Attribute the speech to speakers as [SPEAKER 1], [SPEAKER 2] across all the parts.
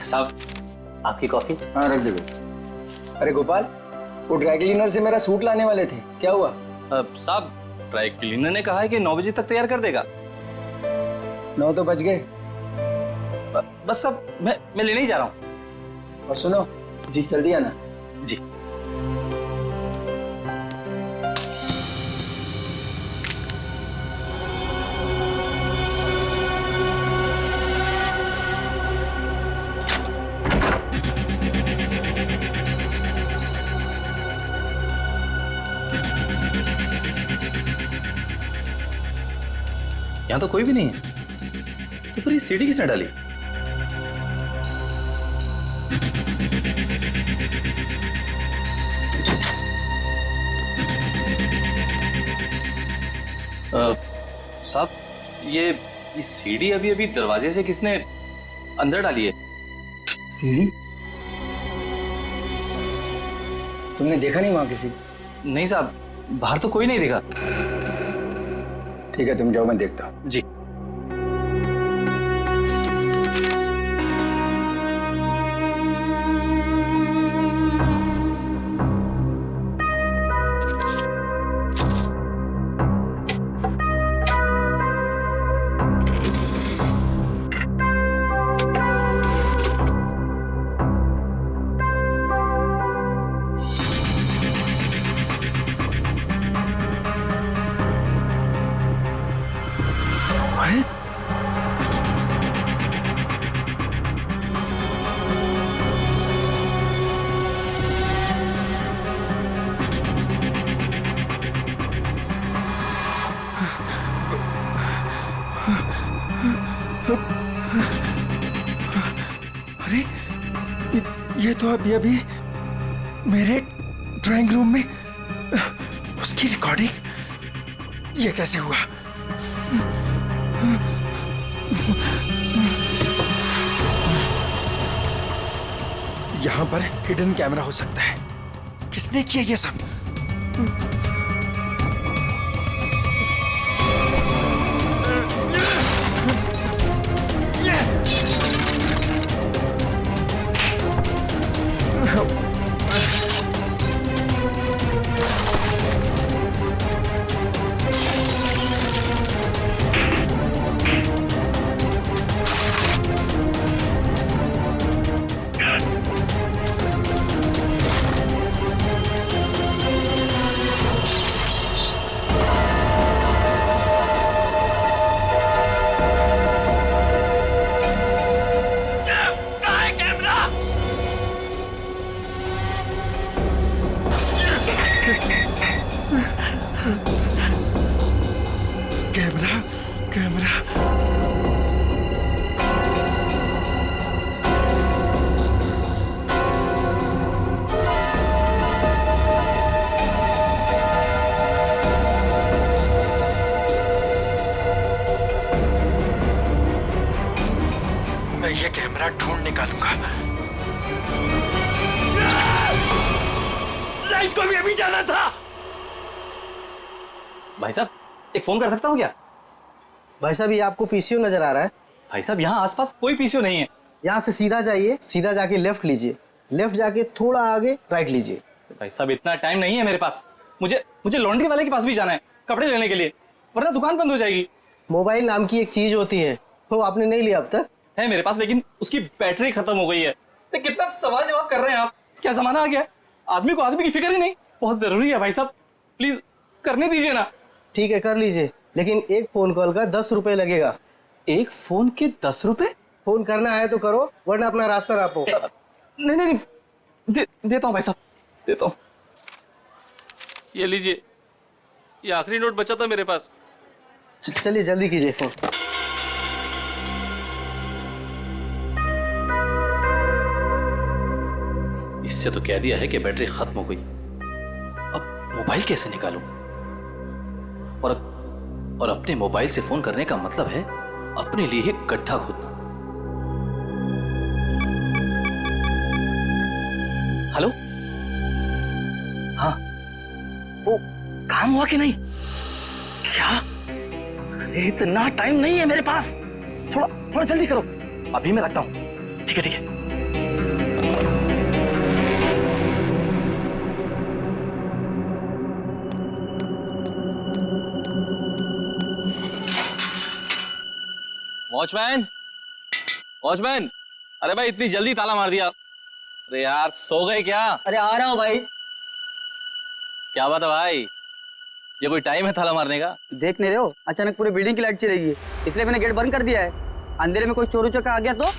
[SPEAKER 1] साहब आपकी कॉफी।
[SPEAKER 2] हाँ रख दे दो। अरे गोपाल, वो ड्राई क्लीनर से मेरा सूट लाने वाले थे, क्या हुआ?
[SPEAKER 1] साहब ड्राई क्लीनर ने कहा है कि 9 बजे तक तैयार कर देगा।
[SPEAKER 2] 9 तो बज गए।
[SPEAKER 1] बस साहब मैं लेने ही जा रहा हूँ।
[SPEAKER 2] और सुनो जी, जल्दी आना
[SPEAKER 1] जी। यहाँ तो कोई भी नहीं है, तो फिर ये सीढ़ी किसने डाली? साहब ये सीढ़ी अभी अभी दरवाजे से किसने अंदर डाली है?
[SPEAKER 2] सीढ़ी? तुमने देखा नहीं वहां किसी?
[SPEAKER 1] नहीं साहब, बाहर तो कोई नहीं दिखा।
[SPEAKER 2] ठीक है तुम जाओ, मैं देखता हूँ।
[SPEAKER 1] जी।
[SPEAKER 3] अरे ये तो अभी मेरे ड्राइंग रूम में उसकी रिकॉर्डिंग, ये कैसे हुआ? यहां पर हिडन कैमरा हो सकता है। किसने किया ये सब? कैमरा मैं ये कैमरा ढूंढ निकालूंगा।
[SPEAKER 1] लाइट को भी अभी जाना था। भाई साहब एक फोन कर सकता हूँ क्या?
[SPEAKER 4] भाई साहब ये आपको पीसीओ नजर आ रहा है?
[SPEAKER 1] भाई साहब यहाँ आसपास कोई पीसीओ नहीं है।
[SPEAKER 4] यहाँ से सीधा जाइए, सीधा जाके लेफ्ट लीजिए, लेफ्ट जाके थोड़ा आगे राइट लीजिए।
[SPEAKER 1] भाई साहब इतना टाइम नहीं है मेरे पास। मुझे लॉन्ड्री वाले के पास भी जाना है कपड़े लेने के लिए, वरना दुकान बंद हो जाएगी।
[SPEAKER 4] मोबाइल नाम की एक चीज होती है, वो आपने नहीं लिया अब तक?
[SPEAKER 1] है मेरे पास, लेकिन उसकी बैटरी खत्म हो गई है। तो कितना सवाल जवाब कर रहे हैं आप? क्या जमाना आ गया? आदमी को आदमी की फिक्र ही नहीं। बहुत जरूरी है भाई साहब, प्लीज करने दीजिए ना।
[SPEAKER 4] ठीक है कर लीजिए, लेकिन एक फोन कॉल का 10 रुपए लगेगा।
[SPEAKER 1] एक फोन के 10 रुपए?
[SPEAKER 4] फोन करना है तो करो, वरना अपना रास्ता नापो।
[SPEAKER 1] नहीं, देता हूँ भाई साहब, देता हूँ। ये लीजिए, ये आखिरी नोट बचा था मेरे पास।
[SPEAKER 4] चलिए जल्दी कीजिए फोन।
[SPEAKER 1] इससे तो कह दिया है कि बैटरी खत्म हो गई। अब मोबाइल कैसे निकालूं? और अपने मोबाइल से फोन करने का मतलब है अपने लिए एक गड्ढा खोदना। हेलो, हाँ, वो काम हुआ कि नहीं? क्या? अरे इतना टाइम नहीं है मेरे पास, थोड़ा जल्दी करो। अभी मैं रखता हूँ। ठीक है। वॉचमैन, वॉचमैन, अरे भाई इतनी जल्दी ताला मार दिया। अरे यार सो गए क्या?
[SPEAKER 5] अरे आ रहा हूँ भाई।
[SPEAKER 1] क्या बात है भाई, ये कोई टाइम है ताला मारने का?
[SPEAKER 5] देख नहीं रहे हो, अचानक पूरी बिल्डिंग की लाइट चली गई, इसलिए मैंने गेट बंद कर दिया है। अंधेरे में कोई चोर उचक्का आ गया तो?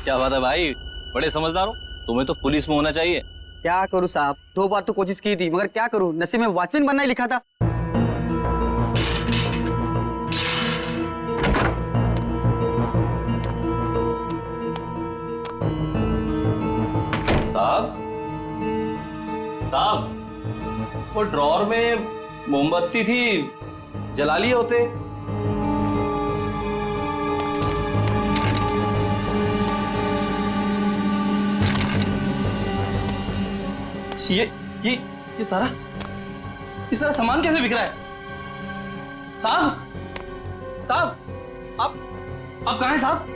[SPEAKER 1] क्या बात है भाई, बड़े समझदार हो। तुम्हें तो पुलिस में होना चाहिए।
[SPEAKER 5] क्या करूँ साहब, 2 बार तो कोशिश की थी, मगर क्या करूँ, नसीब में वॉचमैन बनना ही लिखा था।
[SPEAKER 1] साहब, साहब, वो ड्रॉर में मोमबत्ती थी, जला लिए होते। ये सारा सामान कैसे बिक रहा है? साहब, साहब, आप कहाँ हैं साहब?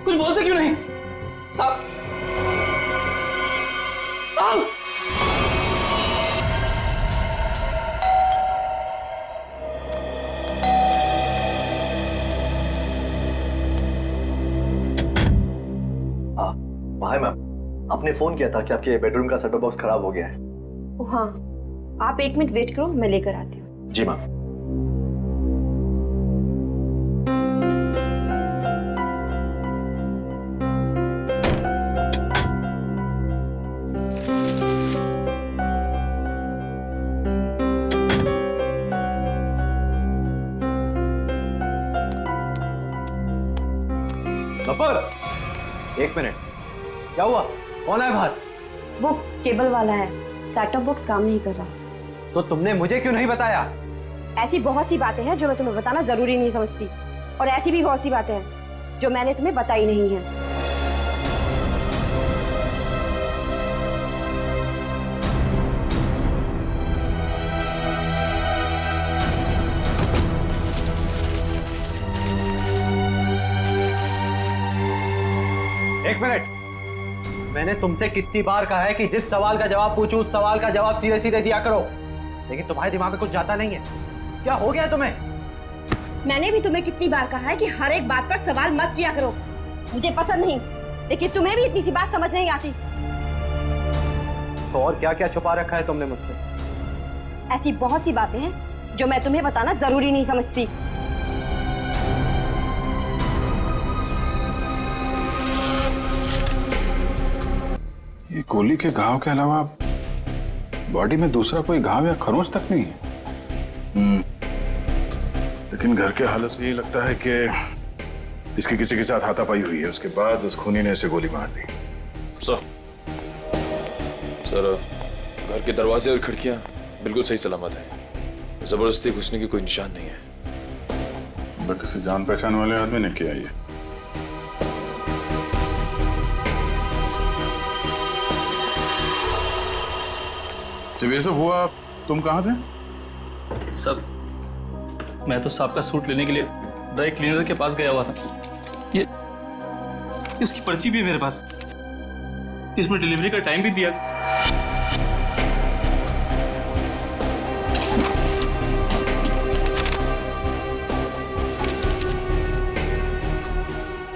[SPEAKER 1] कुछ बोलते क्यों नहीं? साहब, साहब,
[SPEAKER 6] हाय मैम, आपने फोन किया था कि आपके बेडरूम का सेटअप बॉक्स खराब हो गया है।
[SPEAKER 7] हाँ, आप 1 मिनट वेट करो, मैं लेकर आती हूँ।
[SPEAKER 6] जी मैम। एक मिनट, क्या हुआ? कौन है बाहर?
[SPEAKER 7] वो केबल वाला है, सेटअप बॉक्स काम नहीं कर रहा।
[SPEAKER 6] तो तुमने मुझे क्यों नहीं बताया?
[SPEAKER 7] ऐसी बहुत सी बातें हैं जो मैं तुम्हें बताना जरूरी नहीं समझती, और ऐसी भी बहुत सी बातें हैं जो मैंने तुम्हें बताई नहीं है।
[SPEAKER 6] एक मिनट, मैंने तुमसे कितनी बार कहा है कि जिस सवाल का जवाब पूछूं उस सवाल का जवाब सीधे सीधे दिया करो, लेकिन तुम्हारे दिमाग में कुछ जाता नहीं है। क्या हो गया तुम्हें?
[SPEAKER 7] मैंने भी तुम्हें कितनी बार कहा है कि हर एक बात पर सवाल मत किया करो। मुझे पसंद नहीं, लेकिन तुम्हें भी इतनी सी बात समझ नहीं आती।
[SPEAKER 6] तो और क्या क्या छुपा रखा है तुमने मुझसे?
[SPEAKER 7] ऐसी बहुत सी बातें हैं जो मैं तुम्हें बताना जरूरी नहीं समझती।
[SPEAKER 8] ये गोली के घाव के अलावा बॉडी में दूसरा कोई घाव या खरोंच तक नहीं है। लेकिन घर के हालत से ये लगता है कि इसकी किसी के साथ हाथापाई हुई है, उसके बाद उस खूनी ने इसे गोली मार दी।
[SPEAKER 9] सर, घर के दरवाजे और खिड़कियां बिल्कुल सही सलामत हैं। जबरदस्ती घुसने की कोई निशान नहीं है।
[SPEAKER 8] किसी जान पहचान वाले आदमी ने किया ये। जब ये सब हुआ तुम कहाँ थे?
[SPEAKER 1] सब, मैं तो साहब का सूट लेने के लिए ड्राई क्लीनर के पास गया हुआ था। ये उसकी पर्ची भी है मेरे पास, इसमें डिलीवरी का टाइम भी दिया।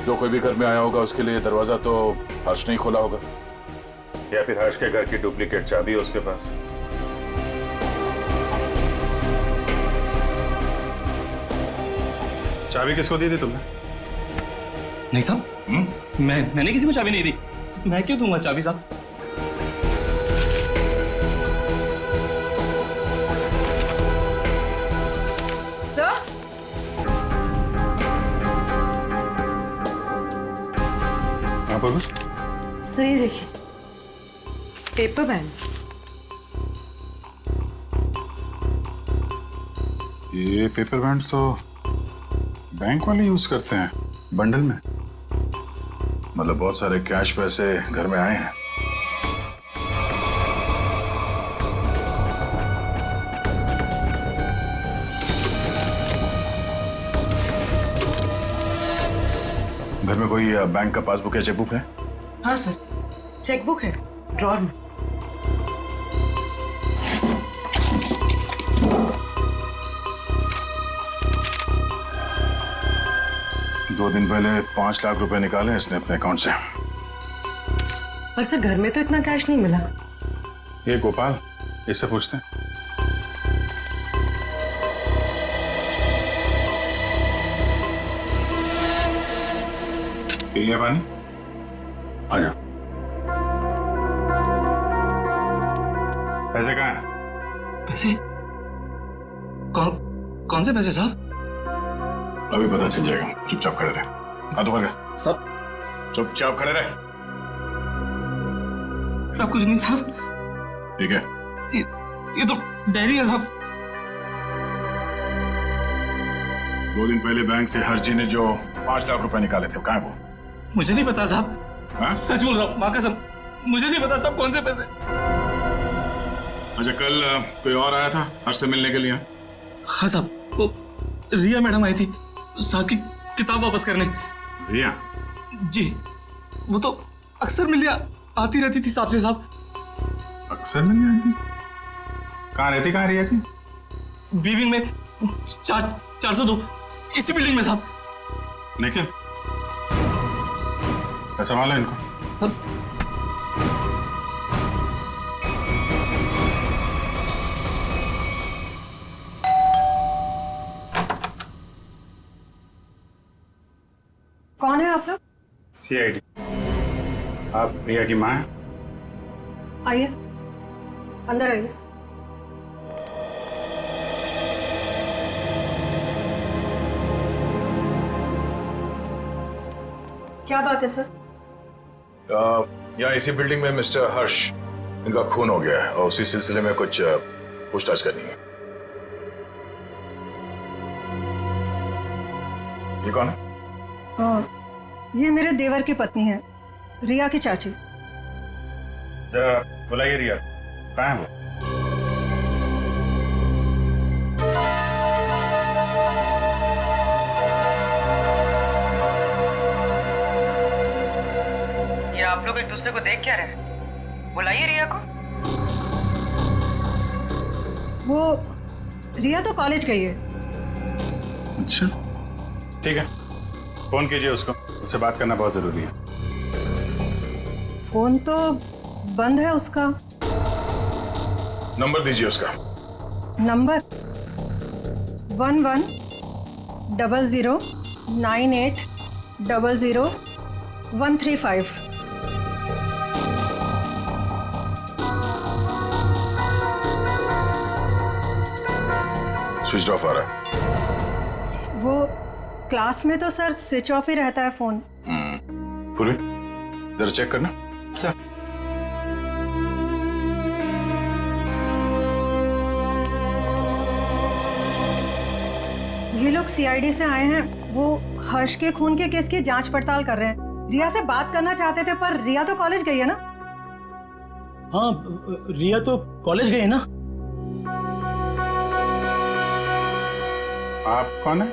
[SPEAKER 8] जो कोई भी घर में आया होगा उसके लिए दरवाजा तो हर्ष नहीं खोला होगा, या फिर हर्ष के घर की डुप्लीकेट चाबी है उसके पास। चाबी किसको दी थी तुमने?
[SPEAKER 1] नहीं साहब, मैंने किसी को चाबी नहीं दी। मैं क्यों दूंगा चाबी साहब?
[SPEAKER 10] सर,
[SPEAKER 8] हाँ बोलो।
[SPEAKER 10] सही देखिए, पेपर बैंड्स।
[SPEAKER 8] ये पेपर बैंड्स तो बैंक वाले यूज करते हैं बंडल में। मतलब बहुत सारे कैश पैसे घर में आए हैं। घर में कोई बैंक का पासबुक या चेकबुक है?
[SPEAKER 10] हाँ सर, चेकबुक है ड्रॉर में।
[SPEAKER 8] 2 दिन पहले 5 लाख रुपए निकाले इसने अपने अकाउंट से।
[SPEAKER 10] पर सर घर में तो इतना कैश नहीं मिला।
[SPEAKER 8] ये गोपाल, इससे पूछते हैं। पी लिया पानी? आ जाओ। पैसे कहाँ हैं?
[SPEAKER 1] पैसे? कौन से पैसे साहब?
[SPEAKER 8] अभी पता चल जाएगा, चुपचाप खड़े रहे। हाथ ऊपर कर।
[SPEAKER 1] साहब
[SPEAKER 8] चुपचाप खड़े रहे।
[SPEAKER 1] सब कुछ नहीं साहब,
[SPEAKER 8] ठीक है?
[SPEAKER 1] ये तो डायरी है साहब।
[SPEAKER 8] 2 दिन पहले बैंक से हर्षजी ने जो 5 लाख रुपए निकाले थे, कहाँ है वो?
[SPEAKER 1] मुझे नहीं पता साहब।
[SPEAKER 8] हाँ?
[SPEAKER 1] सच बोल रहा हूँ, माँ कसम, मुझे नहीं पता साहब कौन से पैसे।
[SPEAKER 8] अच्छा, कल कोई और आया था हर्ष से मिलने के लिए?
[SPEAKER 1] हाँ साहब, वो रिया मैडम आई थी साहब की किताब वापस करने।
[SPEAKER 8] रिया?
[SPEAKER 1] जी, वो तो अक्सर मिलने आती रहती थी साहब से साहब।
[SPEAKER 8] अक्सर मिलने आती? कहाँ रहती, कहाँ रिया की?
[SPEAKER 1] बीविंग में 402, इसी बिल्डिंग में साहब।
[SPEAKER 8] निखिल, संभालो इनको।
[SPEAKER 10] कौन है आप लोग?
[SPEAKER 8] CID। आप रिया की माँ हैं?
[SPEAKER 10] आइए, अंदर आइए। क्या बात है सर?
[SPEAKER 8] यहाँ इसी बिल्डिंग में मिस्टर हर्ष, इनका खून हो गया है और उसी सिलसिले में कुछ पूछताछ करनी है। ये कौन है?
[SPEAKER 10] ये मेरे देवर की पत्नी है, रिया की चाची।
[SPEAKER 8] जरा बुलाइए रिया, कहाँ है वो?
[SPEAKER 10] ये आप लोग एक दूसरे को देख क्या रहे? बुलाइए रिया को। वो रिया तो कॉलेज गई है।
[SPEAKER 8] अच्छा, ठीक है, फोन कीजिए उसको, उससे बात करना बहुत जरूरी है।
[SPEAKER 10] फोन तो बंद है उसका।
[SPEAKER 8] नंबर दीजिए उसका।
[SPEAKER 10] नंबर 110098000135।
[SPEAKER 8] स्विच ऑफ आ रहा है।
[SPEAKER 10] वो क्लास में तो सर स्विच ऑफ ही रहता है फोन।
[SPEAKER 8] पूरी जरा चेक करना।
[SPEAKER 1] सर
[SPEAKER 10] ये लोग CID से आए हैं, वो हर्ष के खून के केस की जांच पड़ताल कर रहे हैं। रिया से बात करना चाहते थे, पर रिया तो कॉलेज गई है ना।
[SPEAKER 1] हाँ, रिया तो कॉलेज गई है ना।
[SPEAKER 8] आप कौन है?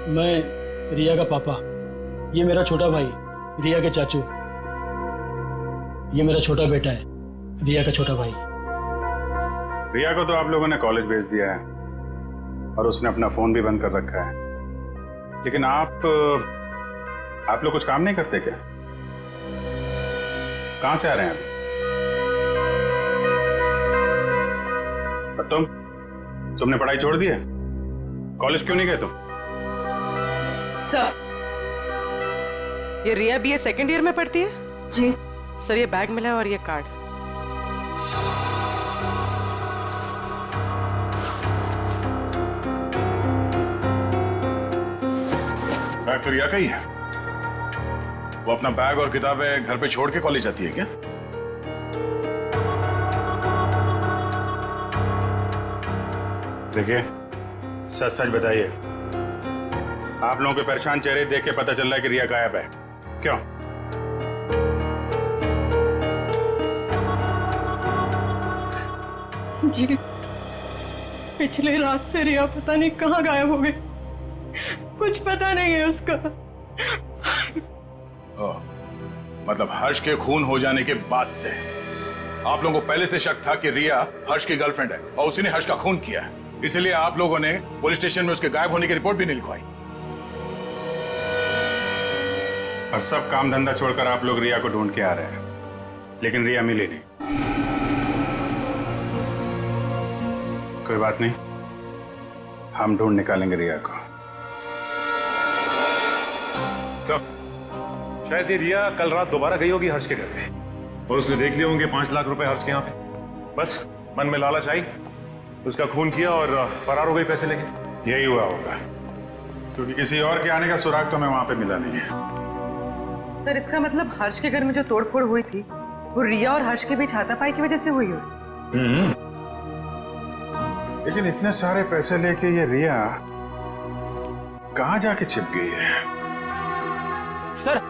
[SPEAKER 1] मैं रिया का पापा, ये मेरा छोटा भाई रिया के चाचू, ये मेरा छोटा बेटा है रिया का छोटा भाई।
[SPEAKER 8] रिया को तो आप लोगों ने कॉलेज भेज दिया है और उसने अपना फोन भी बंद कर रखा है, लेकिन आप लोग कुछ काम नहीं करते क्या? कहां से आ रहे हैं अभी? और तुमने पढ़ाई छोड़ दी है? कॉलेज क्यों नहीं गए तुम?
[SPEAKER 10] सर,
[SPEAKER 11] ये रिया BA सेकेंड ईयर में पढ़ती है?
[SPEAKER 10] जी
[SPEAKER 11] सर, ये बैग मिला है और ये कार्ड।
[SPEAKER 8] बैग तो रिया का ही है। वो अपना बैग और किताबें घर पे छोड़ के कॉलेज जाती है क्या? देखिए, सच सच बताइए, आप लोगों के परेशान चेहरे देख के पता चल रहा है कि रिया गायब है। क्यों?
[SPEAKER 10] जी, पिछले रात से रिया पता नहीं कहाँ गायब हो गई, कुछ पता नहीं है उसका।
[SPEAKER 8] मतलब हर्ष के खून हो जाने के बाद से आप लोगों को पहले से शक था कि रिया हर्ष की गर्लफ्रेंड है और उसी ने हर्ष का खून किया है, इसलिए आप लोगों ने पुलिस स्टेशन में उसके गायब होने की रिपोर्ट भी नहीं लिखवाई। और सब काम धंधा छोड़कर आप लोग रिया को ढूंढ के आ रहे हैं, लेकिन रिया मिली नहीं। कोई बात नहीं, हम ढूंढ निकालेंगे रिया को। शायद ये रिया कल रात दोबारा गई होगी हर्ष के घर पे और उसने देख लिए होंगे 5 लाख रुपए हर्ष के यहाँ पे। बस मन में लालच आई, उसका खून किया और फरार हो गई पैसे लेके। यही हुआ होगा, क्योंकि किसी और के आने का सुराग तो हमें वहां पे मिला नहीं है।
[SPEAKER 11] सर इसका मतलब हर्ष के घर में जो तोड़फोड़ हुई थी वो रिया और हर्ष के बीच हाथापाई की वजह से हुई हो।
[SPEAKER 8] लेकिन इतने सारे पैसे लेके ये रिया कहाँ जाके छिप गई है?
[SPEAKER 1] सर,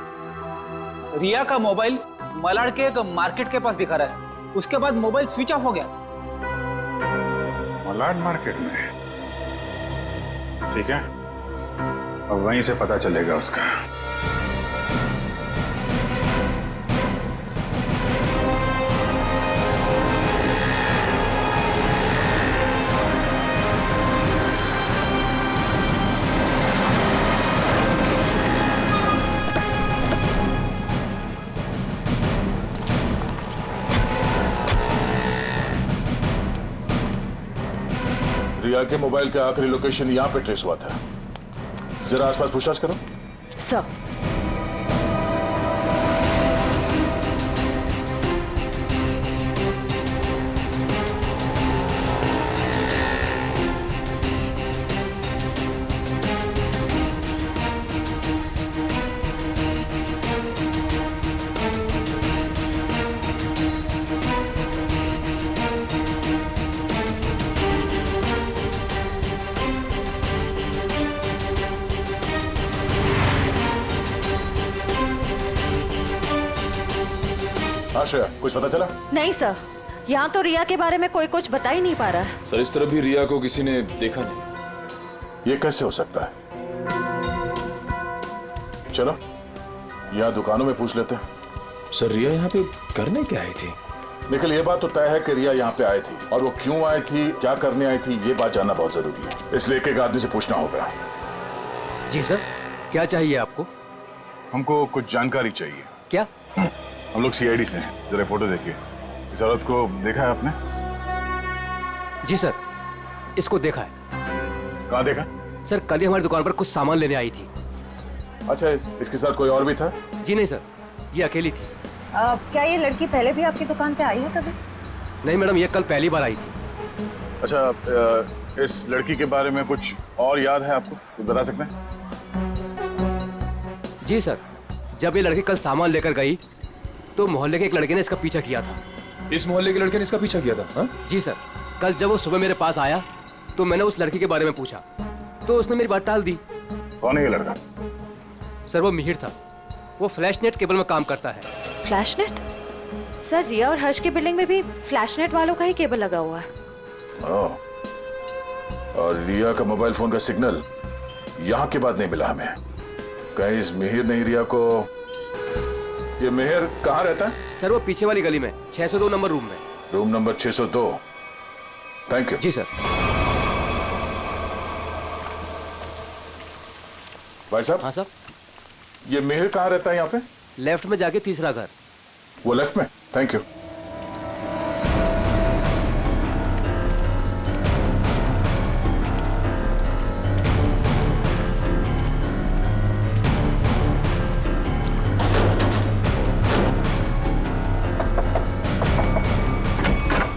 [SPEAKER 1] रिया का मोबाइल मलाड के एक मार्केट के पास दिखा रहा है। उसके बाद मोबाइल स्विच ऑफ हो गया।
[SPEAKER 8] मलाड मार्केट में? ठीक है, अब वहीं से पता चलेगा उसका।
[SPEAKER 9] रिया के मोबाइल का आखिरी लोकेशन यहाँ पे ट्रेस हुआ था। जरा आसपास पूछताछ करो।
[SPEAKER 11] सर
[SPEAKER 9] श्रेया, कुछ पता चला?
[SPEAKER 12] नहीं सर, यहाँ तो रिया के बारे में कोई कुछ बता ही नहीं पा रहा है।
[SPEAKER 9] सर इस तरह भी रिया को किसी ने देखा नहीं। ये कैसे हो सकता है? चलो यहाँ दुकानों में पूछ लेते हैं। सर रिया यहाँ पे करने क्या आई थी? निखिल, ये बात तो तय है कि रिया यहाँ पे आई थी, और वो क्यों आई थी, क्या करने आई थी, ये बात जानना बहुत जरूरी है। इसलिए एक आदमी से पूछना होगा।
[SPEAKER 3] जी सर, क्या चाहिए आपको?
[SPEAKER 8] हमको कुछ जानकारी चाहिए।
[SPEAKER 3] क्या?
[SPEAKER 8] हम लोग सीआईडी से हैं। जरा फोटो देखिए। इस औरत को देखा है आपने?
[SPEAKER 3] जी सर, इसको देखा है।
[SPEAKER 8] कहाँ देखा?
[SPEAKER 3] सर कल ही हमारी दुकान पर कुछ सामान लेने आई थी।
[SPEAKER 9] अच्छा, इसके साथ कोई और भी था?
[SPEAKER 3] जी नहीं सर, ये अकेली थी।
[SPEAKER 12] क्या ये लड़की पहले भी आपकी दुकान पे आई है कभी?
[SPEAKER 3] नहीं मैडम, ये कल पहली बार आई थी।
[SPEAKER 8] अच्छा, इस लड़की के बारे में कुछ और याद है आपको? तो बता सकते हैं?
[SPEAKER 3] जी सर, जब ये लड़की कल सामान लेकर गई तो मोहल्ले के एक लड़के ने इसका पीछा किया था।
[SPEAKER 9] इस मोहल्ले के लड़के ने इसका पीछा किया था? हा?
[SPEAKER 3] जी सर, कल जब वो सुबह मेरे पास आया तो मैंने उस लड़की के बारे में पूछा तो उसने मेरी बात टाल दी।
[SPEAKER 8] कौन है ये लड़का?
[SPEAKER 3] सर वो मिहिर था, वो फ्लैशनेट केबल में काम करता है।
[SPEAKER 12] फ्लैशनेट? सर रिया और हर्ष की बिल्डिंग में भी फ्लैशनेट वालों का ही केबल लगा हुआ है।
[SPEAKER 9] और रिया का मोबाइल फोन का सिग्नल यहाँ के बाद नहीं मिला हमें। कहीं इस मिहिर ने रिया को... ये मिहिर कहाँ रहता है?
[SPEAKER 3] सर वो पीछे वाली गली में 602 नंबर रूम में।
[SPEAKER 9] Room number 602। Thank you.
[SPEAKER 3] जी सर।
[SPEAKER 9] भाई साहब।
[SPEAKER 3] हाँ सर।
[SPEAKER 9] ये मिहिर कहाँ रहता है यहाँ पे?
[SPEAKER 3] लेफ्ट में जाके तीसरा घर।
[SPEAKER 9] वो लेफ्ट में? Thank you.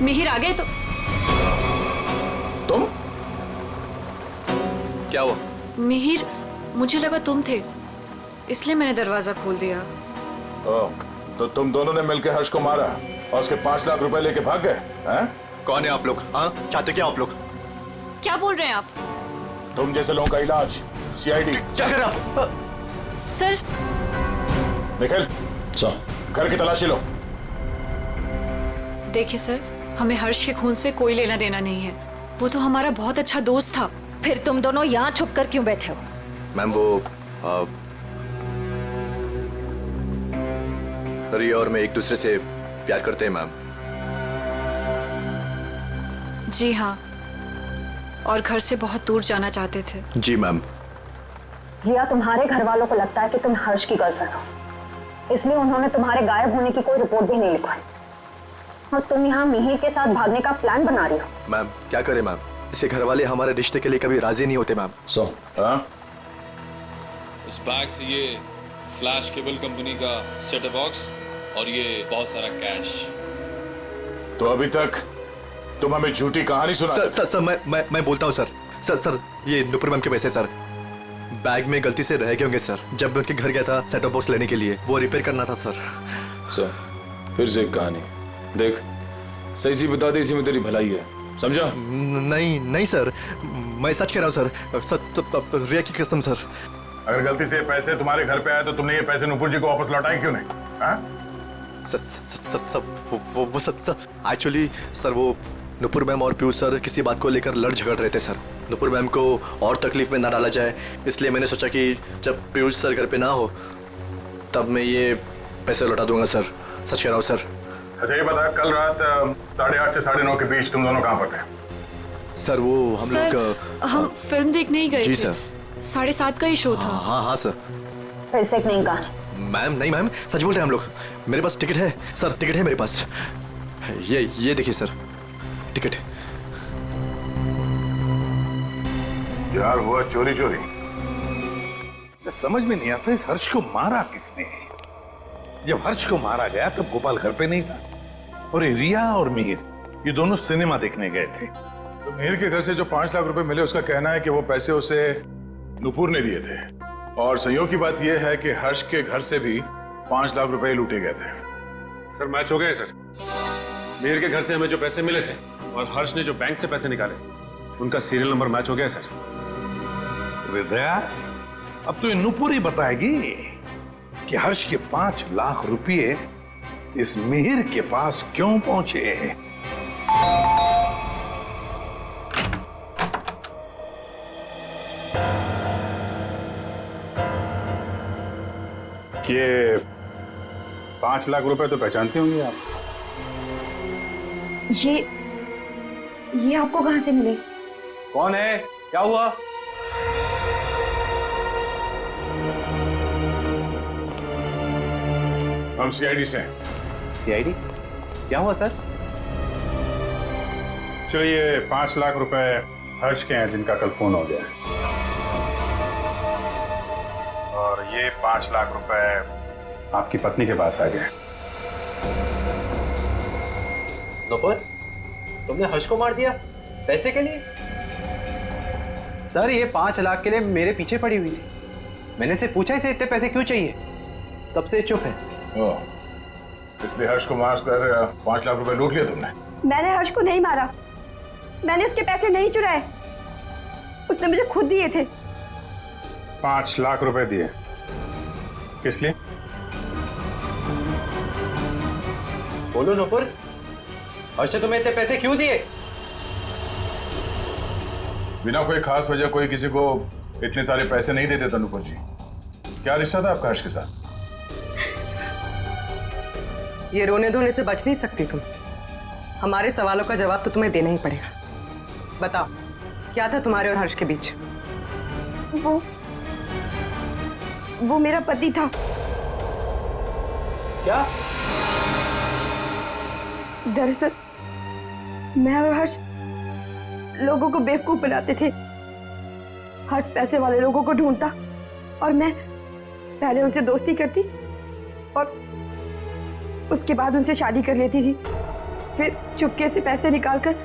[SPEAKER 12] मिहिर आ गए तो?
[SPEAKER 9] तुम?
[SPEAKER 13] क्या हुआ?
[SPEAKER 12] मिहिर, मुझे लगा तुम थे, इसलिए मैंने दरवाजा खोल दिया।
[SPEAKER 9] तो तुम दोनों ने मिलकर हर्ष को मारा और उसके 5 लाख रुपए लेके भाग गए? हैं?
[SPEAKER 13] कौन है आप लोग? हाँ, चाहते क्या आप लोग?
[SPEAKER 12] क्या बोल रहे हैं आप?
[SPEAKER 9] तुम जैसे लोगों का इलाज सीआईडी।
[SPEAKER 13] क्या कर रहा?
[SPEAKER 12] सर।
[SPEAKER 9] निखिल, घर की तलाशी लो।
[SPEAKER 12] देखिए सर, हमें हर्ष के खून से कोई लेना देना नहीं है। वो तो हमारा बहुत अच्छा दोस्त था। फिर तुम दोनों यहाँ छुप कर क्यों बैठे हो?
[SPEAKER 13] मैम वो रिया और मैं एक दूसरे से प्यार करते हैं मैम।
[SPEAKER 12] जी हाँ, और घर से बहुत दूर जाना चाहते थे।
[SPEAKER 13] जी मैम,
[SPEAKER 12] रिया, तुम्हारे घर वालों को लगता है कि तुम हर्ष की गर्लफ्रेंड हो, इसलिए उन्होंने तुम्हारे गायब होने की कोई रिपोर्ट भी नहीं लिखवाई और तुम यहाँ मिहिर के साथ भागने का प्लान बना रही हो।
[SPEAKER 13] मैम क्या करें मैम, इसके घर वाले हमारे रिश्ते के लिए कभी राजी नहीं होते मैम।
[SPEAKER 14] उस बैग से ये फ्लैश केबल कंपनी का सेटअप बॉक्स और ये बहुत सारा कैश।
[SPEAKER 9] तो अभी तक तुम हमें झूठी कहानी सुना।
[SPEAKER 13] सर मैं बोलता हूँ सर ये नुपुर मैम के पैसे सर बैग में गलती से रह गए होंगे सर। जब मैं उनके घर गया था सेटअप बॉक्स लेने के लिए, वो रिपेयर करना था सर।
[SPEAKER 8] फिर से एक कहानी देख, सही सी बता दे, इसी में तेरी भलाई है, समझा?
[SPEAKER 13] नहीं सर, मैं सच कह रहा हूँ सर, रिया की कसम सर।
[SPEAKER 9] अगर गलती से पैसे तुम्हारे घर पे आए तो तुमने ये पैसे नुपुर जी को वापस लौटाए क्यों नहीं?
[SPEAKER 13] एक्चुअली सर वो नुपुर मैम और पीयूष सर किसी बात को लेकर लड़ झगड़ रहे थे सर। नुपुर मैम को और तकलीफ में ना डाला जाए, इसलिए मैंने सोचा कि जब पीयूष सर घर पे ना हो तब मैं ये पैसे लौटा दूंगा सर। सच कह रहा हूँ सर।
[SPEAKER 9] अच्छा ये बता, कल रात 8:30 से 9:30 के बीच तुम दोनों कहाँ पर थे?
[SPEAKER 13] सर वो हम लोग
[SPEAKER 12] हम फिल्म देखने ही गए
[SPEAKER 13] जी
[SPEAKER 12] थे।
[SPEAKER 13] सर।
[SPEAKER 12] 7:30 का ही शो था।
[SPEAKER 13] हाँ सर।
[SPEAKER 12] फिर से नहीं कहा
[SPEAKER 13] मैम, नहीं मैम, सच बोल रहे हैं हम लोग। मेरे पास टिकट है सर, टिकट है मेरे पास। ये देखिए सर, टिकट।
[SPEAKER 9] यार हुआ चोरी। समझ में नहीं आता इस हर्ष को मारा किसने? जब हर्ष को मारा गया तब गोपाल घर पे नहीं था और ये रिया और मिहिर ये दोनों सिनेमा देखने गए थे।
[SPEAKER 8] तो मिहिर के घर से जो 5 लाख रुपए मिले, उसका कहना है कि वो पैसे उसे नुपुर ने दिए थे। और संयोग की बात यह है कि हर्ष के घर से भी 5 लाख रुपए लूटे गए थे।
[SPEAKER 6] सर मैच हो गए सर। मिहिर के घर से हमें जो पैसे मिले थे और हर्ष ने जो बैंक से पैसे निकाले, उनका सीरियल नंबर मैच हो गया सर।
[SPEAKER 9] हृदय, अब तो ये नुपुर ही बताएगी कि हर्ष के 5 लाख रुपए इस मिहिर के पास क्यों पहुंचे।
[SPEAKER 8] ये 5 लाख रुपए तो पहचानते होंगे आप?
[SPEAKER 7] ये आपको कहां से मिले?
[SPEAKER 6] कौन है? क्या हुआ?
[SPEAKER 8] हम सीआईडी से हैं।
[SPEAKER 6] सीआईडी? क्या हुआ सर?
[SPEAKER 8] चलिए, 5 लाख रुपए हर्ष के हैं जिनका कल फोन हो गया, और ये 5 लाख रुपए आपकी पत्नी के पास आ गए।
[SPEAKER 6] नुपुर, तुमने हर्ष को मार दिया पैसे के लिए? सर ये 5 लाख के लिए मेरे पीछे पड़ी हुई थी। मैंने से पूछा इसे इतने पैसे क्यों चाहिए, तब से चुप है।
[SPEAKER 8] इसलिए हर्ष को मार कर 5 लाख रुपए लूट लिया तुमने?
[SPEAKER 7] मैंने हर्ष को नहीं मारा, मैंने उसके पैसे नहीं चुराए, उसने मुझे खुद दिए थे।
[SPEAKER 8] 5 लाख रुपए दिए? किस लिए?
[SPEAKER 6] बोलो नुपुर, हर्ष ने तुम्हें इतने पैसे क्यों दिए?
[SPEAKER 8] बिना कोई खास वजह कोई किसी को इतने सारे पैसे नहीं देते नुपुर जी। क्या रिश्ता था आपका हर्ष के साथ?
[SPEAKER 11] ये रोने धोने से बच नहीं सकती तुम। हमारे सवालों का जवाब तो तुम्हें देना ही पड़ेगा। बताओ, क्या था तुम्हारे और हर्ष के बीच?
[SPEAKER 7] वो मेरा पति था।
[SPEAKER 6] क्या?
[SPEAKER 7] दरअसल मैं और हर्ष लोगों को बेवकूफ बनाते थे। हर्ष पैसे वाले लोगों को ढूंढता और मैं पहले उनसे दोस्ती करती और उसके बाद उनसे शादी कर लेती थी। फिर चुपके से पैसे निकालकर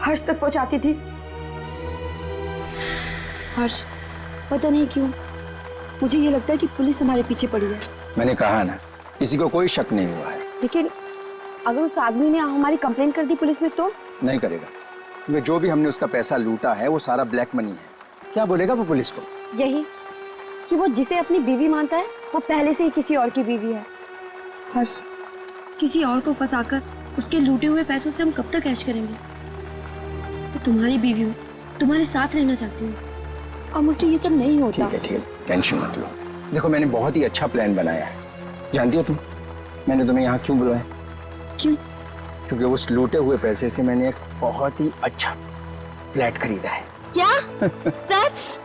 [SPEAKER 7] हर्ष तक पहुंचाती थी।
[SPEAKER 15] हर्ष, पता नहीं क्यों मुझे ये लगता है कि पुलिस हमारे पीछे पड़ी है।
[SPEAKER 2] मैंने कहा ना, किसी को कोई शक नहीं हुआ है।
[SPEAKER 15] लेकिन अगर उस आदमी ने हमारी कंप्लेंट कर दी पुलिस में तो?
[SPEAKER 2] नहीं करेगा, क्योंकि जो भी हमने उसका पैसा लूटा है वो सारा ब्लैक मनी है। क्या बोलेगा वो पुलिस को?
[SPEAKER 15] यही कि वो जिसे अपनी बीवी मानता है वो पहले से ही किसी और की बीवी है। हर्ष, किसी और को फंसाकर उसके लूटे हुए पैसों से हम कब तक ऐश करेंगे? मैं तुम्हारी बीवी हूँ, तुम्हारे साथ रहना चाहती हूँ और मुझसे ये सब नहीं होता।
[SPEAKER 2] ठीक है, टेंशन मत लो। देखो, मैंने बहुत ही अच्छा प्लान बनाया है। जानती हो तुम, मैंने तुम्हें यहाँ क्यों बुलाया?
[SPEAKER 15] क्यों?
[SPEAKER 2] क्योंकि उस लूटे हुए पैसे से मैंने एक बहुत ही अच्छा फ्लैट खरीदा है।
[SPEAKER 15] क्या? सच?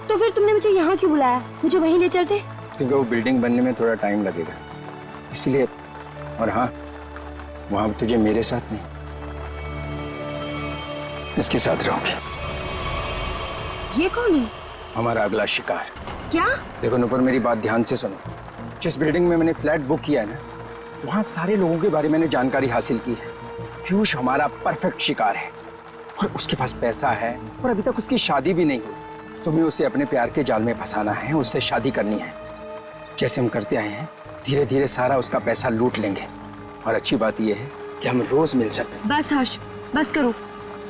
[SPEAKER 15] तो फिर तुमने मुझे यहाँ क्यों बुलाया? मुझे वहीं ले चलते।
[SPEAKER 2] क्योंकि वो बिल्डिंग बनने में थोड़ा टाइम लगेगा इसलिए। और हाँ, वहां तुझे मेरे साथ नहीं, इसके साथ रहोगे।
[SPEAKER 15] ये कौन है?
[SPEAKER 2] हमारा अगला शिकार।
[SPEAKER 15] क्या?
[SPEAKER 2] देखो नुपुर, मेरी बात ध्यान से सुनो। जिस बिल्डिंग में मैंने फ्लैट बुक किया है ना, वहां सारे लोगों के बारे में मैंने जानकारी हासिल की है। पीयूष हमारा परफेक्ट शिकार है और उसके पास पैसा है और अभी तक उसकी शादी भी नहीं हुई। तुम्हें उसे अपने प्यार के जाल में फंसाना है, उससे शादी करनी है। जैसे हम करते आए हैं, धीरे धीरे सारा उसका पैसा लूट लेंगे। और अच्छी बात यह है कि हम रोज मिल सकते हैं।
[SPEAKER 15] बस हर्ष, बस करो।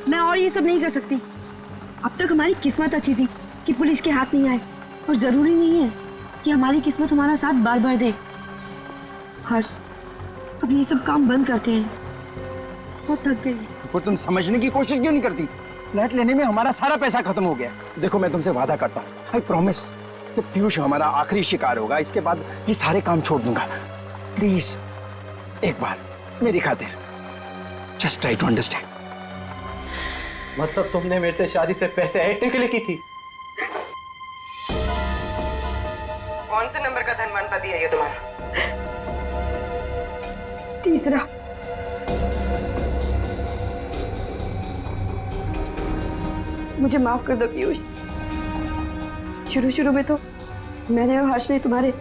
[SPEAKER 15] मैं और ये सब नहीं कर सकती। अब तक हमारी किस्मत अच्छी थी कि पुलिस के हाथ नहीं आए, और जरूरी नहीं है कि हमारी किस्मत हमारा साथ बार बार दे। हर्ष, अब ये सब काम बंद करते हैं। बहुत थक गई।
[SPEAKER 2] और तुम समझने की कोशिश क्यों नहीं करती? फ्लैट लेने में हमारा सारा पैसा खत्म हो गया। देखो, मैं तुमसे वादा करता हूँ, आई प्रॉमिस, कि पीयूष हमारा आखिरी शिकार होगा। इसके बाद ये सारे काम छोड़ दूंगा। प्लीज एक बार मेरी खातिर, जस्ट ट्राई टू अंडरस्टैंड।
[SPEAKER 6] मतलब तुमने मेरे से शादी से पैसे ऐंठने के लिए की थी?
[SPEAKER 11] कौन से नंबर का धनवान पति है ये तुम्हारा?
[SPEAKER 7] तीसरा। मुझे माफ कर दो पीयूष। शुरू शुरू में तो मैंने और हर्ष ने तुम्हारे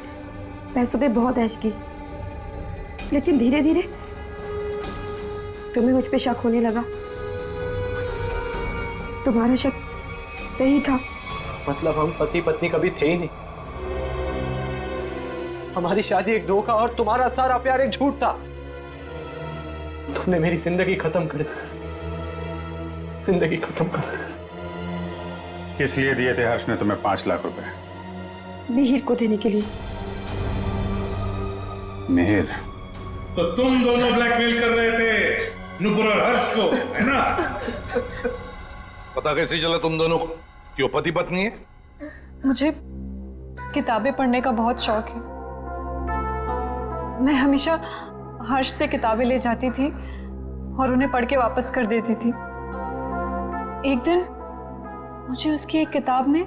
[SPEAKER 7] पैसों पे बहुत ऐश की, लेकिन धीरे धीरे तुम्हें मुझ पे शक होने लगा। तुम्हारा शक सही था।
[SPEAKER 6] मतलब हम पति पत्नी कभी थे ही नहीं। हमारी शादी एक धोखा और तुम्हारा सारा प्यार एक झूठ था। तुमने मेरी जिंदगी खत्म कर दी, जिंदगी खत्म कर दी।
[SPEAKER 8] किस लिए दिए थे हर्ष ने तुम्हें 5 लाख रुपए?
[SPEAKER 7] मिहिर को देने के लिए।
[SPEAKER 8] मिहिर?
[SPEAKER 16] तो तुम दोनों ब्लैकमेल कर रहे थे नुपुर और हर्ष को, है ना? पता कैसे चला तुम दोनों को क्यों पति पत्नी है?
[SPEAKER 17] मुझे किताबें पढ़ने का बहुत शौक है। मैं हमेशा हर्ष से किताबें ले जाती थी और उन्हें पढ़ के वापस कर देती थी। एक दिन मुझे उसकी एक किताब में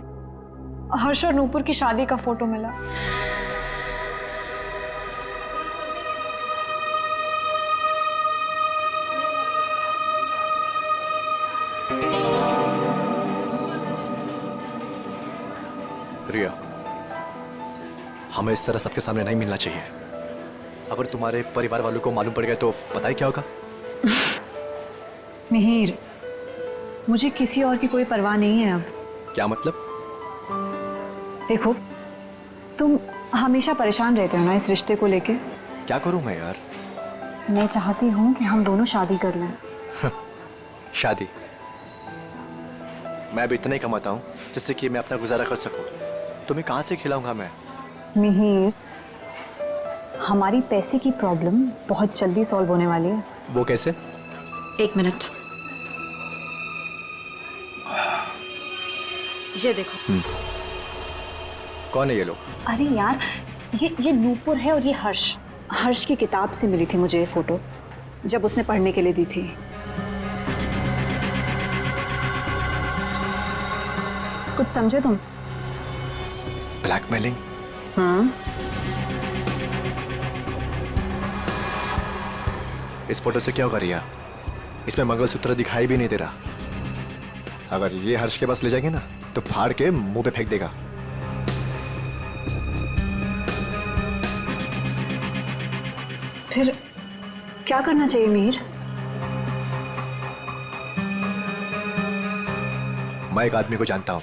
[SPEAKER 17] हर्ष और नूपुर की शादी का फोटो मिला।
[SPEAKER 13] रिया, हमें इस तरह सबके सामने नहीं मिलना चाहिए। अगर तुम्हारे परिवार वालों को मालूम पड़ गया तो पता ही क्या होगा।
[SPEAKER 17] मिहिर, मुझे किसी और की कोई परवाह नहीं है अब।
[SPEAKER 13] क्या मतलब?
[SPEAKER 17] देखो, तुम हमेशा परेशान रहते हो ना इस रिश्ते को लेके।
[SPEAKER 13] क्या करूं मैं यार?
[SPEAKER 17] मैं चाहती हूँ कि हम दोनों शादी कर लें।
[SPEAKER 13] शादी? मैं भी इतना ही कमाता हूँ जिससे कि मैं अपना गुजारा कर सकूं। तुम्हें कहाँ से खिलाऊंगा मैं?
[SPEAKER 17] मिहिर, हमारी पैसे की प्रॉब्लम बहुत जल्दी सॉल्व होने वाली है।
[SPEAKER 13] वो कैसे?
[SPEAKER 15] एक मिनट, ये देखो।
[SPEAKER 13] कौन है ये लोग?
[SPEAKER 17] अरे यार, ये नूपुर है और ये हर्ष। हर्ष की किताब से मिली थी मुझे ये फोटो, जब उसने पढ़ने के लिए दी थी। कुछ समझे तुम?
[SPEAKER 13] ब्लैकमेलिंग?
[SPEAKER 17] हाँ।
[SPEAKER 13] इस फोटो से क्या होगा रिया? इसमें मंगलसूत्र दिखाई भी नहीं दे रहा। अगर ये हर्ष के पास ले जाएंगे ना तो फाड़ के मुंह पे फेंक देगा।
[SPEAKER 17] फिर क्या करना चाहिए मिहिर?
[SPEAKER 13] मैं एक आदमी को जानता हूँ।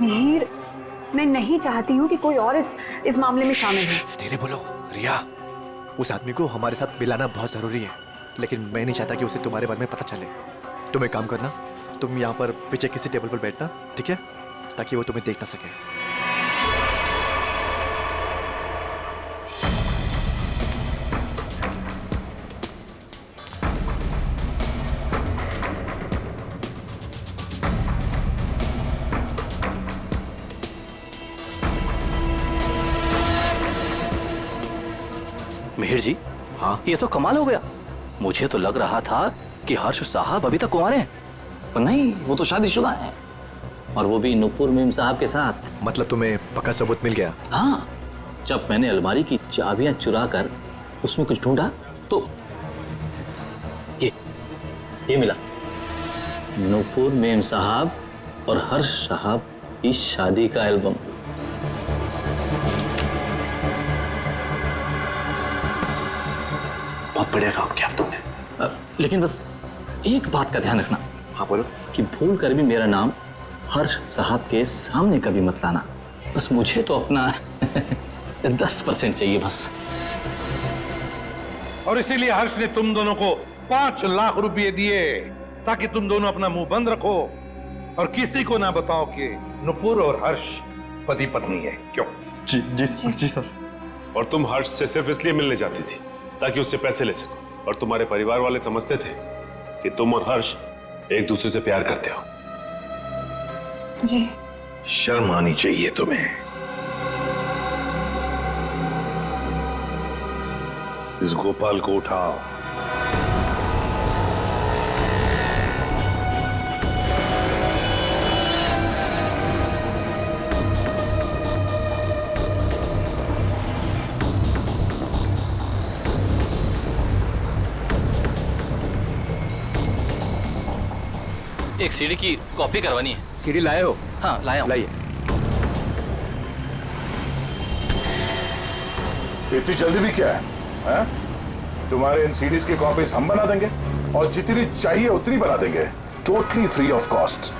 [SPEAKER 17] मिहिर, मैं नहीं चाहती हूँ कि कोई और इस मामले में शामिल हो।
[SPEAKER 13] धीरे बोलो रिया। उस आदमी को हमारे साथ मिलाना बहुत जरूरी है, लेकिन मैं नहीं चाहता कि उसे तुम्हारे बारे में पता चले। तुम एक काम करना, तुम यहाँ पर पीछे किसी टेबल पर बैठना, ठीक है? ताकि वो तुम्हें देख ना सके।
[SPEAKER 1] मिहिर जी,
[SPEAKER 13] हाँ?
[SPEAKER 1] ये तो कमाल हो गया। मुझे तो लग रहा था कि हर्ष साहब अभी तक कुंवारे हैं, पर नहीं, वो तो शादीशुदा हैं।
[SPEAKER 18] और वो भी नुपुर मीम साहब के साथ।
[SPEAKER 13] मतलब तुम्हें पक्का सबूत मिल गया?
[SPEAKER 18] हाँ, जब मैंने अलमारी की चाबियां चुरा कर उसमें कुछ ढूंढा तो ये मिला। नुपुर मीम साहब और हर्ष साहब की शादी का एल्बम।
[SPEAKER 8] बहुत बढ़िया काम किया तुमने।
[SPEAKER 18] लेकिन बस एक बात का ध्यान रखना।
[SPEAKER 8] हाँ बोलो।
[SPEAKER 18] कि भूल कर भी मेरा नाम हर्ष साहब के सामने कभी मत लाना। बस मुझे तो अपना 10% चाहिए बस।
[SPEAKER 16] और इसीलिए हर्ष ने तुम दोनों को 5 लाख रुपए दिए ताकि तुम दोनों अपना मुंह बंद रखो और किसी को ना बताओ कि नुपुर और हर्ष पति पत्नी है। क्यों?
[SPEAKER 8] जी जी जी सर। और तुम हर्ष से सिर्फ इसलिए मिलने जाती थी ताकि उससे पैसे ले सको, और तुम्हारे परिवार वाले समझते थे कि तुम और हर्ष एक दूसरे से प्यार करते हो।
[SPEAKER 17] जी।
[SPEAKER 16] शर्म आनी चाहिए तुम्हें। इस गोपाल को उठाओ।
[SPEAKER 18] एक सीडी की कॉपी करवानी है।
[SPEAKER 2] सीडी लाए हो?
[SPEAKER 18] हाँ लाया हूं।
[SPEAKER 2] लाइए।
[SPEAKER 9] इतनी जल्दी भी क्या है? तुम्हारे इन सीडीज की कॉपीज हम बना देंगे और जितनी चाहिए उतनी बना देंगे, totally free of cost.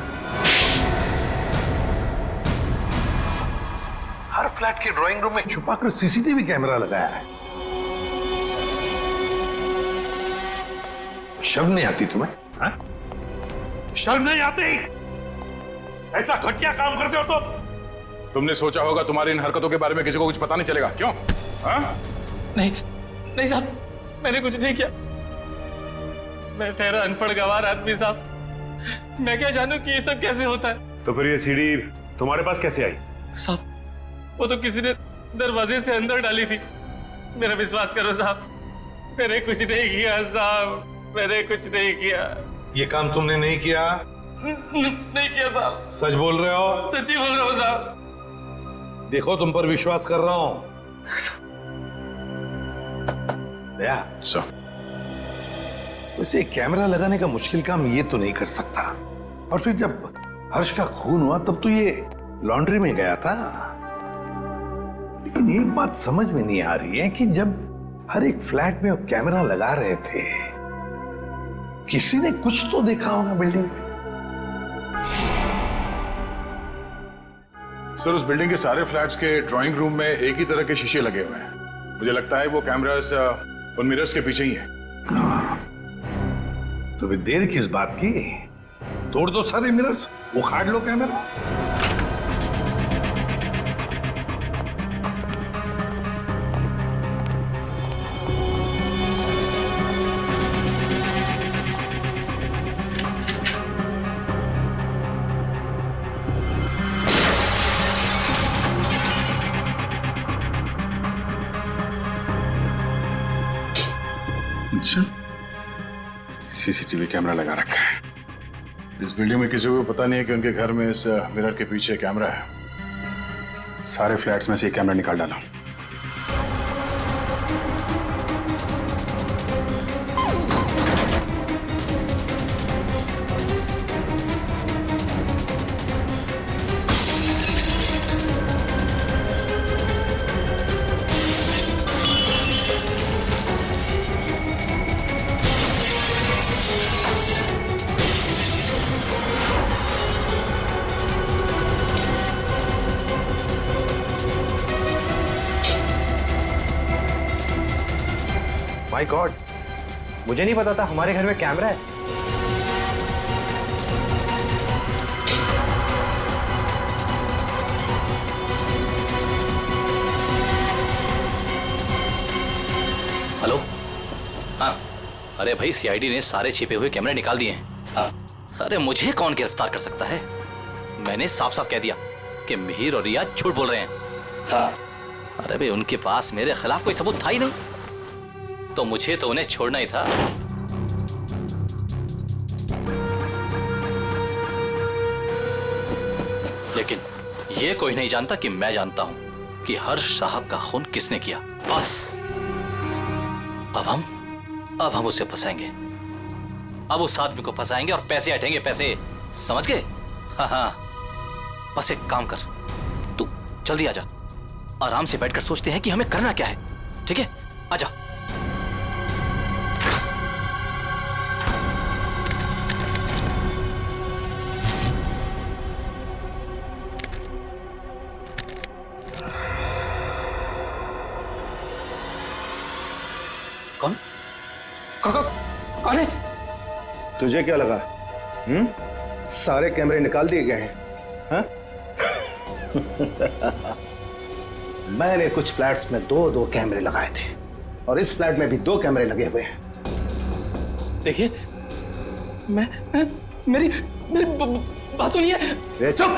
[SPEAKER 16] Her flat के ड्राइंग रूम में छुपाकर सीसीटीवी कैमरा लगाया है। शर्म नहीं आती तुम्हें? हा? शर्म नहीं आती? ऐसा घटिया काम करते हो
[SPEAKER 8] तुमने सोचा होगा तुम्हारी इन हरकतों के बारे में किसी को कुछ पता नहीं चलेगा। क्यों? हाँ?
[SPEAKER 1] नहीं साहब, मैंने कुछ नहीं किया। मैं ठहरा अनपढ़ गवार आदमी साहब। मैं क्या जानूं कि ये सब कैसे होता है।
[SPEAKER 8] तो फिर ये सीडी तुम्हारे पास कैसे आई?
[SPEAKER 1] साहब, वो तो किसी ने दरवाजे से अंदर डाली थी। मेरा विश्वास करो साहब, मैंने कुछ नहीं किया साहब, मैंने कुछ नहीं किया।
[SPEAKER 16] ये काम तुमने नहीं किया?
[SPEAKER 1] नहीं किया साहब।
[SPEAKER 16] सच बोल रहे हो?
[SPEAKER 1] सच्ची बोल रहा हूँ साहब।
[SPEAKER 16] देखो तुम पर विश्वास कर रहा हूं। दया वैसे कैमरा लगाने का मुश्किल काम ये तो नहीं कर सकता। और फिर जब हर्ष का खून हुआ तब तो ये लॉन्ड्री में गया था। लेकिन एक बात समझ में नहीं आ रही है कि जब हर एक फ्लैट में वो कैमरा लगा रहे थे, किसी ने कुछ तो देखा होगा बिल्डिंग में।
[SPEAKER 8] सर, उस बिल्डिंग के सारे फ्लैट्स के ड्राइंग रूम में एक ही तरह के शीशे लगे हुए हैं। मुझे लगता है वो कैमरास उन मिरर्स के पीछे ही है।
[SPEAKER 16] तो फिर देर किस बात की? तोड़ दो सारे मिरर्स, उखाड़ लो कैमरा।
[SPEAKER 8] अच्छा, सीसीटीवी कैमरा लगा रखा है। इस बिल्डिंग में किसी को पता नहीं है कि उनके घर में इस मिरर के पीछे कैमरा है। सारे फ्लैट्स में से ये कैमरा निकाल डाला।
[SPEAKER 6] माय गॉड, मुझे नहीं पता था हमारे घर में कैमरा है।
[SPEAKER 18] हेलो। हाँ, अरे भाई, सीआईडी ने सारे छिपे हुए कैमरे निकाल दिए हैं। हाँ। अरे मुझे कौन गिरफ्तार कर सकता है? मैंने साफ साफ कह दिया कि मिहिर और रिया झूठ बोल रहे हैं। हाँ। अरे भाई, उनके पास मेरे खिलाफ कोई सबूत था ही नहीं, तो मुझे तो उन्हें छोड़ना ही था। लेकिन ये कोई नहीं जानता कि मैं जानता हूं कि हर्ष साहब का खून किसने किया। बस अब हम उसे फंसाएंगे। अब उस आदमी को फंसाएंगे और पैसे हटेंगे, पैसे, समझ गए? हाँ, बस एक काम कर, तू जल्दी आजा। आराम से बैठकर सोचते हैं कि हमें करना क्या है। ठीक है, आजा। कौन कौन है?
[SPEAKER 19] तुझे क्या लगा? सारे कैमरे निकाल दिए गए हैं? हाँ? मैंने कुछ फ्लैट्स में दो कैमरे लगाए थे और इस फ्लैट में भी 2 कैमरे लगे हुए हैं।
[SPEAKER 1] देखिए, मेरी बात सुनिए।
[SPEAKER 19] चुप!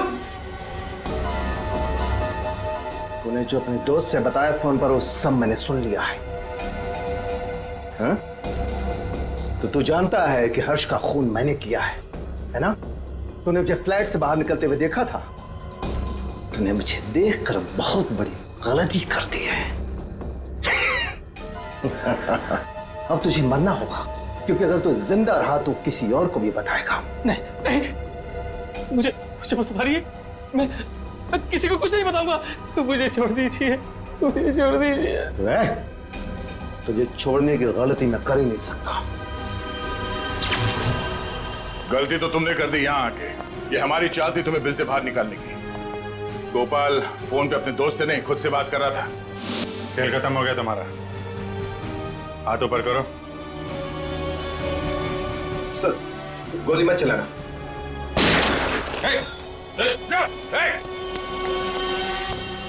[SPEAKER 19] तूने जो अपने दोस्त से बताया फोन पर वो सब मैंने सुन लिया है। हाँ? तो तू जानता है कि हर्ष का खून मैंने किया है ना? तूने मुझे फ्लैट से बाहर निकलते हुए देखा था। तूने मुझे देखकर बहुत बड़ी गलती कर दी है। अब तुझे मरना होगा, क्योंकि अगर तू जिंदा रहा तो किसी और को भी बताएगा।
[SPEAKER 1] नहीं, मुझे मत मारिए। मैं किसी को कुछ नहीं बताऊंगा। मुझे छोड़ दीजिए, मुझे छोड़ दीजिए।
[SPEAKER 19] तुझे छोड़ने की गलती मैं कर ही नहीं सकता।
[SPEAKER 9] गलती तो तुमने कर दी यहाँ आके। ये हमारी चाल थी तुम्हें बिल से बाहर निकालने की। गोपाल फोन पे अपने दोस्त से नहीं, खुद से बात कर रहा था।
[SPEAKER 8] खेल खत्म हो गया तुम्हारा। हाथ ऊपर करो।
[SPEAKER 19] सर, गोली मत चलाना।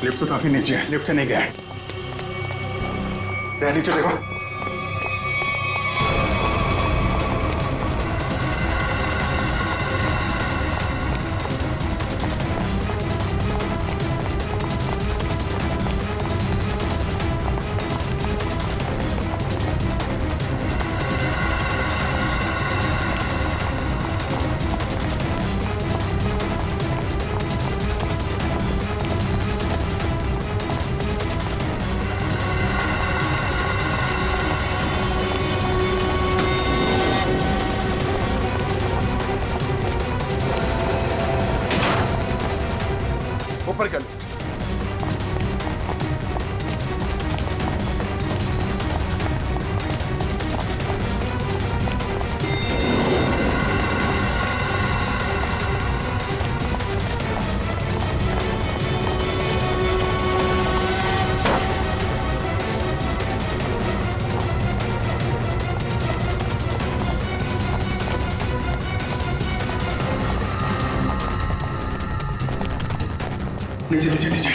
[SPEAKER 8] लिफ्ट तो काफी नीचे है, लिफ्ट से नहीं गया है। नीचे देखो।
[SPEAKER 9] ऊपर कर लो।
[SPEAKER 8] नीचे नीचे नीचे।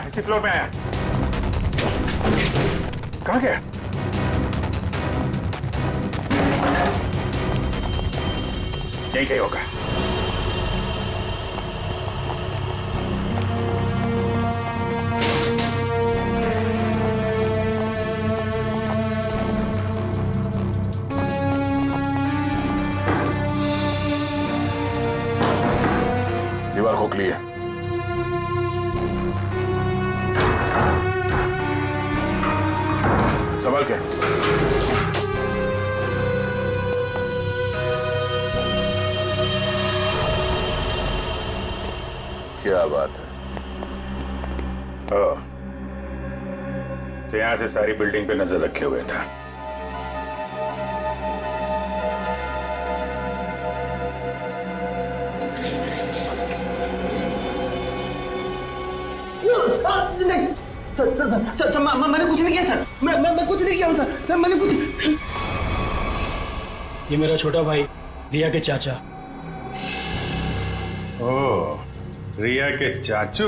[SPEAKER 8] इसी फ्लोर में आया। कहाँ गया? यहीं कहीं होगा।
[SPEAKER 9] दीवार खोखली है। संभल के। क्या बात है?
[SPEAKER 8] तो यहां से सारी बिल्डिंग पे नजर रखे हुए था।
[SPEAKER 19] नहीं सर, मैंने कुछ नहीं किया सर। मैं कुछ नहीं किया सर। मैंने कुछ।
[SPEAKER 20] ये मेरा छोटा भाई रिया के चाचा।
[SPEAKER 8] ओह, रिया के चाचू।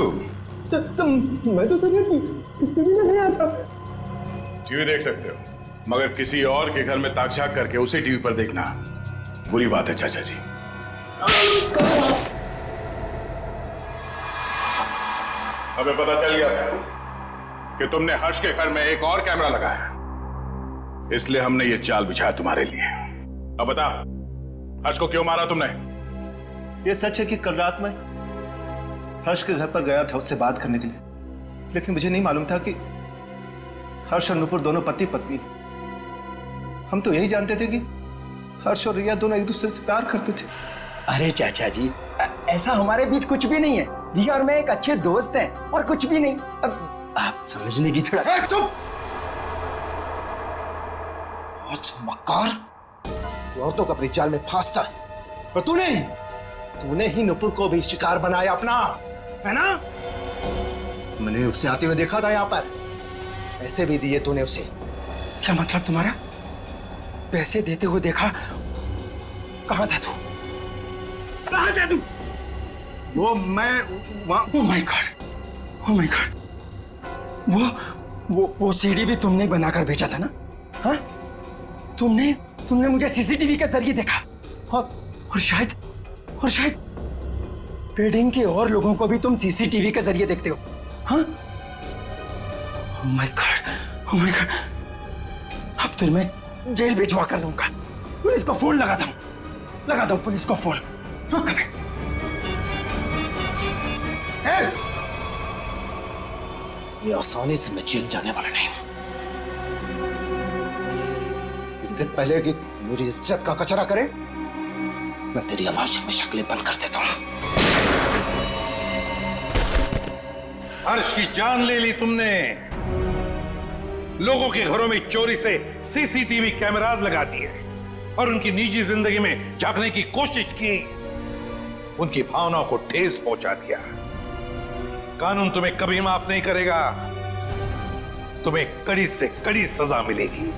[SPEAKER 19] मैं तो नहीं आता।
[SPEAKER 9] टीवी देख सकते हो, मगर किसी और के घर में ताक झाक करके उसे टीवी पर देखना बुरी बात है चाचा जी। हमें पता चल गया था कि तुमने हर्ष के घर में एक और कैमरा लगाया। इसलिए हमने ये चाल बिछाया तुम्हारे लिए। अब बता, हर्ष को क्यों मारा तुमने?
[SPEAKER 19] ये सच है कि कल रात में हर्ष के घर पर गया था उससे बात करने के लिए, लेकिन मुझे नहीं मालूम था कि हर्ष और नुपुर दोनों पति पत्नी। हम तो यही जानते थे कि हर्ष और रिया दोनों एक दूसरे से प्यार करते थे।
[SPEAKER 2] अरे चाचा जी, ऐसा हमारे बीच कुछ भी नहीं है। रिया और मैं एक अच्छे दोस्त हैं और कुछ भी नहीं। अब आप समझने की थोड़ा।
[SPEAKER 19] चुप! बहुत मक्कार, तू औरतों को अपनी जाल में फांसता है, और तूने ही नुपुर को भी शिकार बनाया अपना, है ना? मैंने उससे आते हुए देखा था यहाँ पर, पैसे भी दिए तूने उसे।
[SPEAKER 2] क्या मतलब तुम्हारा? पैसे देते हुए देखा? कहां था तू? कहां था तू?
[SPEAKER 19] वो मैं
[SPEAKER 2] oh my God, oh my God, वो सीडी भी तुमने बनाकर भेजा था ना? हाँ, तुमने मुझे सीसीटीवी के जरिए देखा, और शायद बिल्डिंग के और लोगों को भी तुम सीसीटीवी के जरिए देखते हो। हाँ? Oh my God, oh my God, अब तो मैं जेल भिजवा कर लूंगा। पुलिस को फोन लगा दो पुलिस को फोन। रुक कभी।
[SPEAKER 19] ये आसानी से मैं जेल जाने वाला नहीं हूं। इससे पहले कि मेरी इज्जत का कचरा करे, मैं तेरी आवाज में शक्लें बंद कर देता हूं।
[SPEAKER 16] हर्ष की जान ले ली तुमने, लोगों के घरों में चोरी से सीसीटीवी कैमरास लगा दिए और उनकी निजी जिंदगी में झांकने की कोशिश की, उनकी भावनाओं को ठेस पहुंचा दिया। कानून तुम्हें कभी माफ नहीं करेगा, तुम्हें कड़ी से कड़ी सजा मिलेगी।